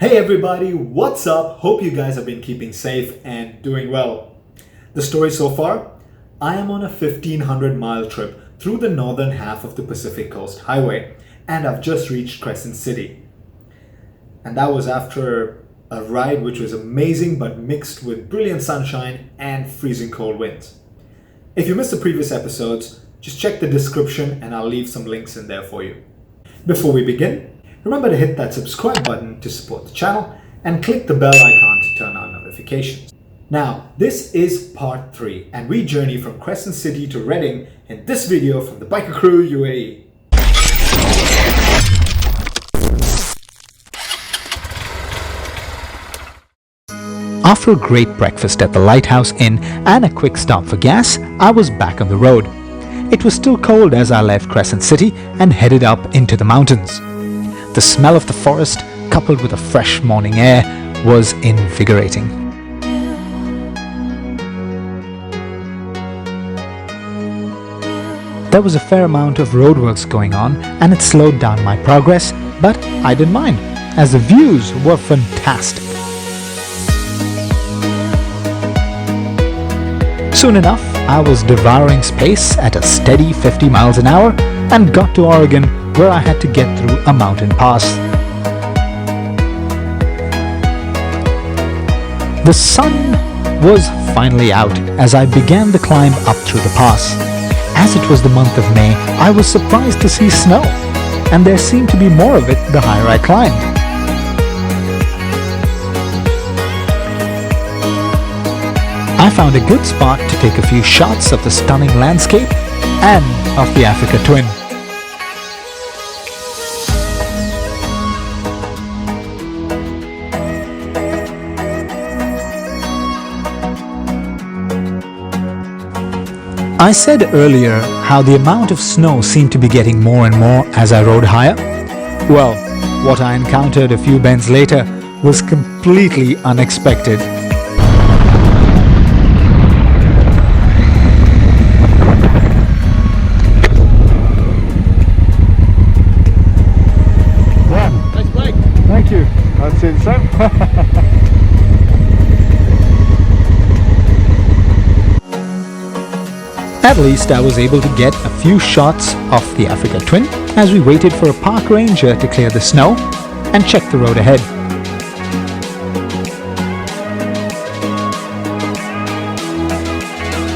Hey everybody, what's up? Hope you guys have been keeping safe and doing well. The story so far? I am on a 1,500-mile trip through the northern half of the Pacific Coast Highway, and I've just reached Crescent City. And that was after a ride which was amazing but mixed with brilliant sunshine and freezing cold winds. If you missed the previous episodes, just check the description and I'll leave some links in there for you. Before we begin, remember to hit that subscribe button to support the channel and click the bell icon to turn on notifications. Now, this is part 3 and we journey from Crescent City to Reading in this video from the Biker Crew UAE. After a great breakfast at the Lighthouse Inn and a quick stop for gas, I was back on the road. It was still cold as I left Crescent City and headed up into the mountains. The smell of the forest, coupled with a fresh morning air, was invigorating. There was a fair amount of roadworks going on and it slowed down my progress, but I didn't mind, as the views were fantastic. Soon enough, I was devouring space at a steady 50 miles an hour and got to Oregon, where I had to get through a mountain pass. The sun was finally out as I began the climb up through the pass. As it was the month of May, I was surprised to see snow, and there seemed to be more of it the higher I climbed. I found a good spot to take a few shots of the stunning landscape and of the Africa Twin. I said earlier how the amount of snow seemed to be getting more and more as I rode higher. Well, what I encountered a few bends later was completely unexpected. Nice bike. Thank you. I'd say the same. At least I was able to get a few shots of the Africa Twin as we waited for a park ranger to clear the snow and check the road ahead.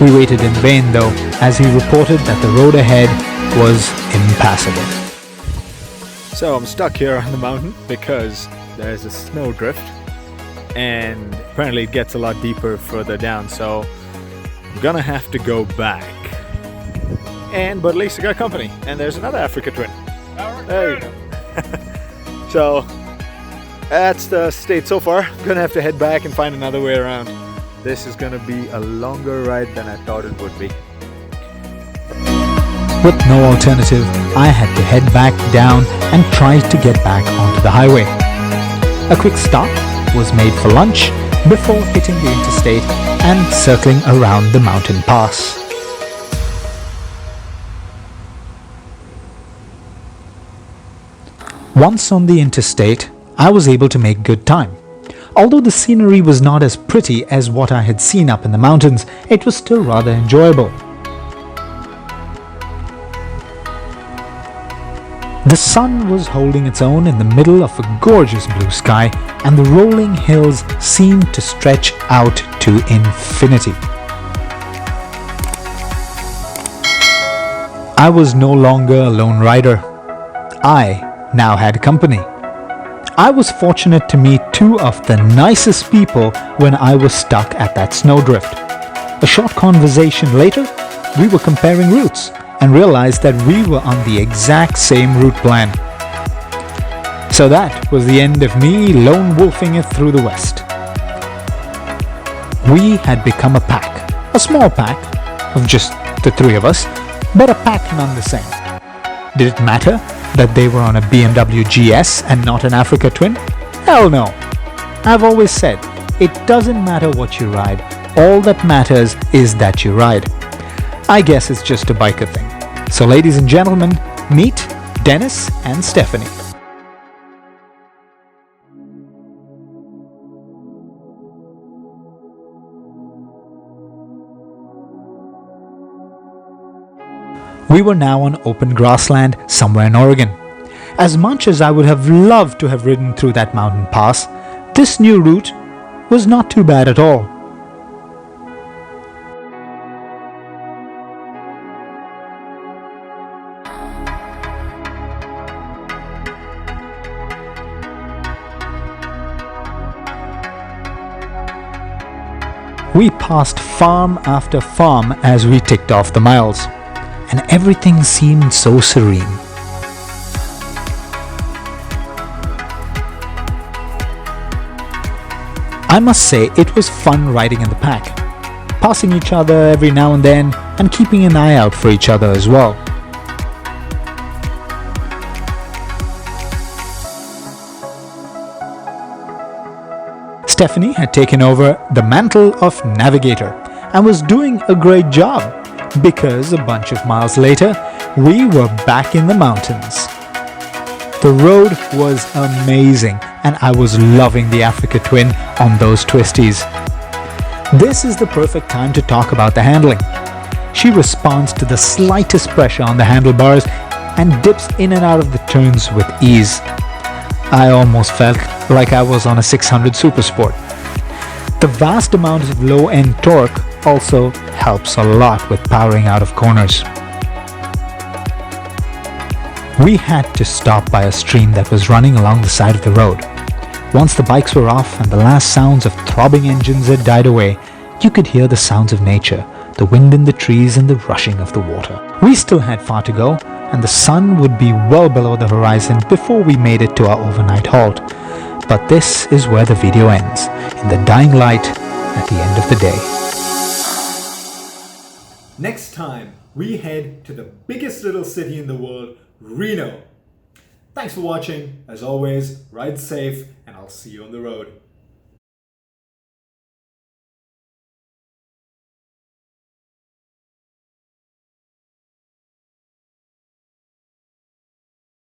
We waited in vain though, as he reported that the road ahead was impassable. So I'm stuck here on the mountain because there's a snowdrift, and apparently it gets a lot deeper further down, so I'm gonna have to go back. But at least I got company, and there's another Africa Twin. Hey. So that's the state so far. I'm gonna have to head back and find another way around. This is gonna be a longer ride than I thought it would be. With no alternative, I had to head back down and try to get back onto the highway. A quick stop was made for lunch before hitting the interstate and circling around the mountain pass. Once on the interstate, I was able to make good time. Although the scenery was not as pretty as what I had seen up in the mountains, it was still rather enjoyable. The sun was holding its own in the middle of a gorgeous blue sky, and the rolling hills seemed to stretch out to infinity. I was no longer a lone rider. I now had company. I was fortunate to meet two of the nicest people when I was stuck at that snowdrift. A short conversation later, we were comparing routes and realized that we were on the exact same route plan. So that was the end of me lone wolfing it through the west. We had become a pack, a small pack of just the three of us, but a pack none the same. Did it matter that they were on a BMW GS and not an Africa Twin? Hell no. I've always said, it doesn't matter what you ride, all that matters is that you ride. I guess it's just a biker thing. So ladies and gentlemen, meet Dainese and Stephanie. We were now on open grassland somewhere in Oregon. As much as I would have loved to have ridden through that mountain pass, this new route was not too bad at all. We passed farm after farm as we ticked off the miles, and everything seemed so serene. I must say it was fun riding in the pack, passing each other every now and then and keeping an eye out for each other as well. Stephanie had taken over the mantle of navigator and was doing a great job because a bunch of miles later we were back in the mountains. The road was amazing and I was loving the Africa Twin on those twisties. This is the perfect time to talk about the handling. She responds to the slightest pressure on the handlebars and dips in and out of the turns with ease. I almost felt like I was on a 600 Supersport. The vast amount of low-end torque also helps a lot with powering out of corners. We had to stop by a stream that was running along the side of the road. Once the bikes were off and the last sounds of throbbing engines had died away, you could hear the sounds of nature, the wind in the trees and the rushing of the water. We still had far to go, and the sun would be well below the horizon before we made it to our overnight halt. But this is where the video ends, in the dying light at the end of the day. Next time, we head to the biggest little city in the world, Reno. Thanks for watching. As always, ride safe, and I'll see you on the road.